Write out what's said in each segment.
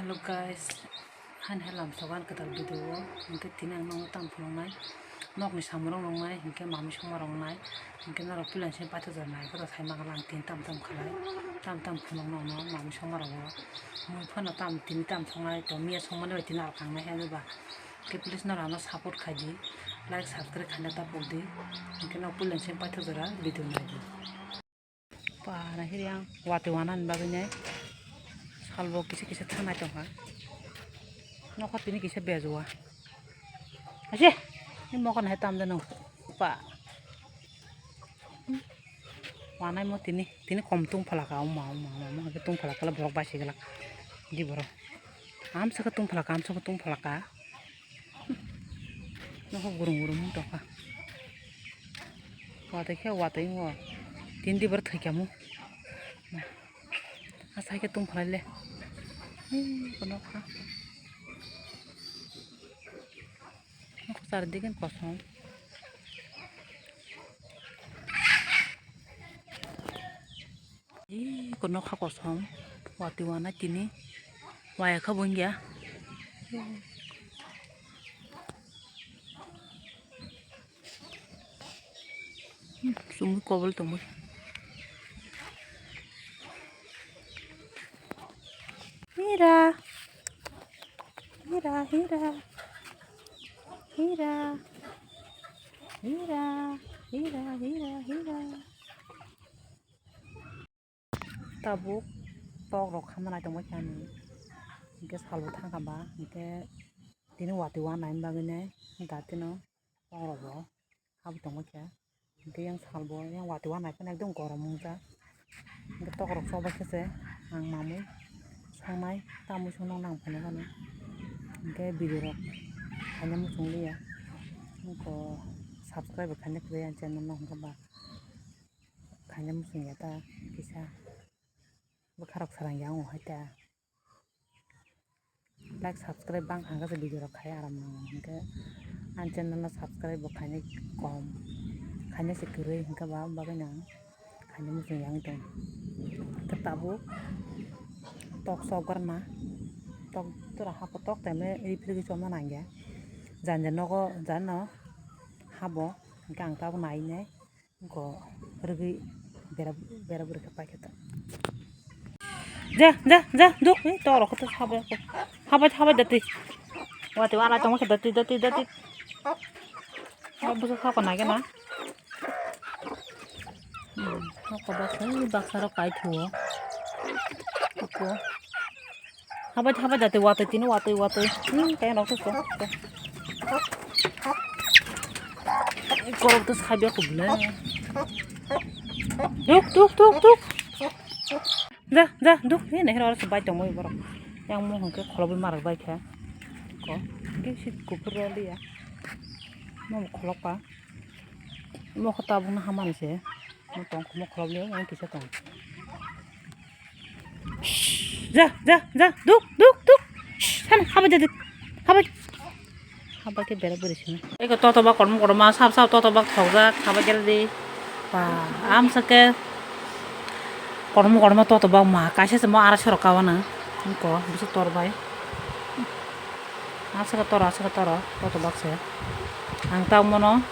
Hello guys, han helam sawan kadal video hingke tinang nong tam phulongnai nok ni samrong nongnai hingke mami somarongnai hingke narok pulan se pato janai ko thai magalang tin tam khalai tam phulong nong no mami somarongo mui phano tin tam songnai to mia songmane tin ar kangnai he ba ke please na rano support khaidi like subscribe khana ta podi hingke nok pulan se pato jara video nai pa na hiriang wate wanan baginai salbo kisa thanai tongha nokot tini kisa bejoa ase ni mokon hetam dano pa wanai mo tini komtung phalaka ma ke tung phalaka la borok basi gala di borok am saka tung phalaka noko gurung toka wate ngo tin di bar thaikamu asai ke tung phalale kono kha sardikan kosong kono kha kosong wati wana tini waya kha bungya sumi kobol tomu hira tabuk tok rok khamana tongmo chani hingke salbo thangkamba hingke tini wati wana bagine datino tok rogo habu tongmo khe hingke yang salbo yang wati wana phane ekdom gorom mungja hingke tok rok chobai khese ang mamui songnai tamui songnang nang phano gani hingke video rok khaina musung liya ko subscribe khaina kre ang channel no hingke ba khaina musung yata kisa bukharok sarang yang haita like subscribe bang hanga se video rok khaya aram hingke ang channel no subscribe bo khaina kom khaina se kre hingke ba bagina khaina musung yang tong ketabu tok sogarna tok tura hapo tok teme ei phiri choma nangya janno habo hingke ang tabu naine ko rigi bera beri khapai kheta ja duk ni toro kota habai dati wati wana tong khe dati buso khapa nage na ko basai baksaro kai thuo ko habai dati wati tini wati kay nok to korok to khabe ko bule duk ja duk ni hero se bai tongmo borok yang mo hongke kholobi marak bai kha ko ke sit kupur dia mo kholok pa mo khata bung na hamani se mo tong mo kholob le yang kisa tong ja duk san habai ke bera beri sini eko toto ba korma sap toto ba thogja habai gel di pa am sake korma toto ba ma kaise se mo ara soro kawana ko bisu torbai asaka toro toto ba se ang taw mono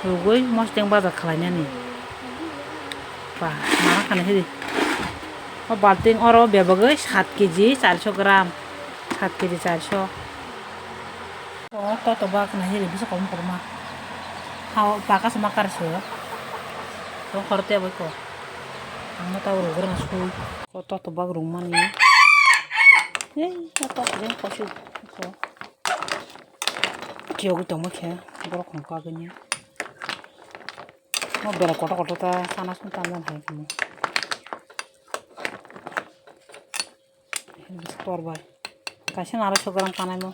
rugoi mosteng bazar khlaina ni pa mara khane hidi o balting oro bebagai 7 kg 400 gram 7 kg 400 o toto ba khane hidi bisu korma haw baka semakar se to khorte boy ko ang taw rugur na school ko toto ba rumani toto den ko shu ko kiyogu tomo khe borok khongka gani mo bera koto ta sana sun tamdan hai mo store bai kaise naro sogram kanai mo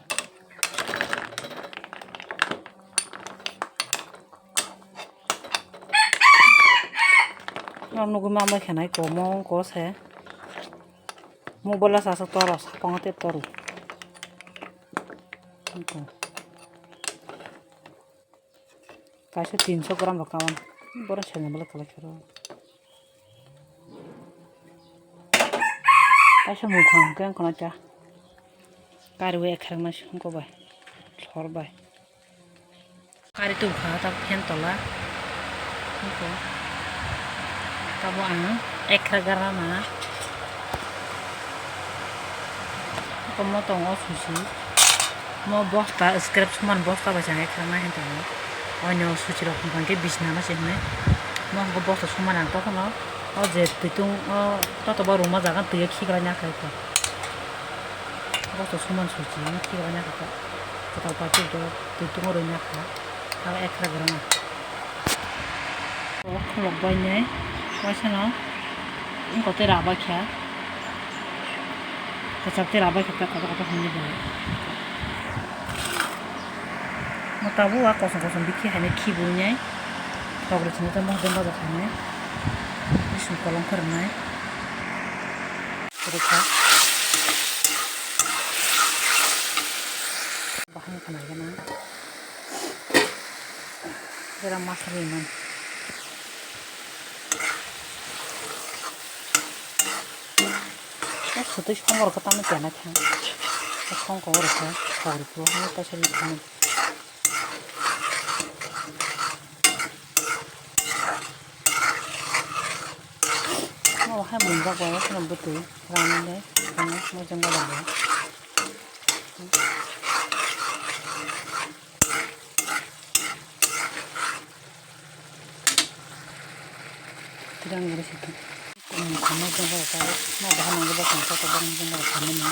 nugu mama khenai ko mo ko se mo bola sa toro sapangate toru kaise 300 gram bakawan bora chena bala kala khero Kaisa mukang kan kono cha. Kari we ekhrang na sung ko bai. Thor bai. Kari tu kha ta phen tola. Ko. Tabo ang ekra gara na. Ko mo to ngo sushi. Mo bosta scrap suman bosta ba jang ekra na hen to. Onyo sushi ro khang ke bisna na se ne. Mo ko bosta suman ang to kono. O je pitung o to ba ruma jaga tu khi gra nya khai ko. Bosta suman sushi ni khi gra nya ka. Ko pa tu do pitung ro nya kha. Ta ekra gara na. O khlok bai ne. Wa chano. Ko te ra ba kha. Kacap te ra ba kha ka ka hni ba. Mo tabu wa kosong biki hane khi bu nyai. Tawre chine ta mo den ba khane. Isu kolong karnai. Terus bahan kana gana. Garam masala man. Sudah semua orang ketemu kena kan. Sekarang kau orang kan, kau orang tu hanya pasal itu. Oh, hai munggah gua kan betul. Ramai deh, karena mau jenggot ada. Tidak ngurus itu. Kamu jenggot ada. Mau bahan yang kita kan, kita bahan jenggot kamu ni.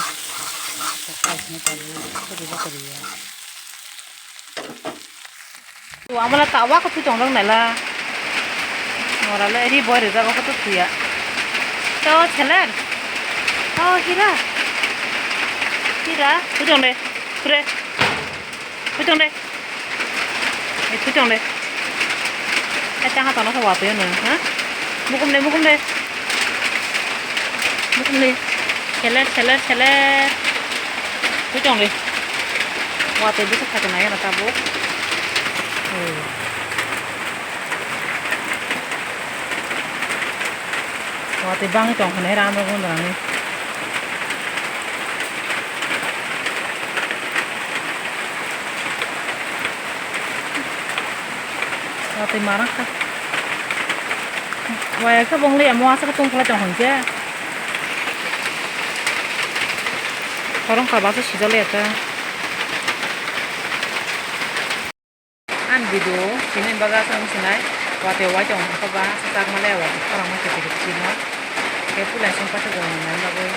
Kita ini tahu, kita juga dia. Wah, malah tawa kau tu jangan nela. Orang le ini boy reza kau tu tu ya. Tahu celan. Oh, Hira. Hira, tu jangan le. Pure. Tu jangan le. Tu jangan le. Jangan tanah sawa tu ya nu, ha? Mukum le. Mukum le. Celan. Tu jangan le. Wah, tu bisa kata naya nata bu. Wah, tu bang itu orang heran tu pun orang ni. Wah, tu marah kan? Wah, kau bang lihat muasa kau tunggu kalau jangan je. Orang kau bahasa sih jalan itu. An video sini baga sama sini, waktu wajah orang kau bahasa tak malah orang macam itu sini. Kayak pulang sempat tu orang lain bagai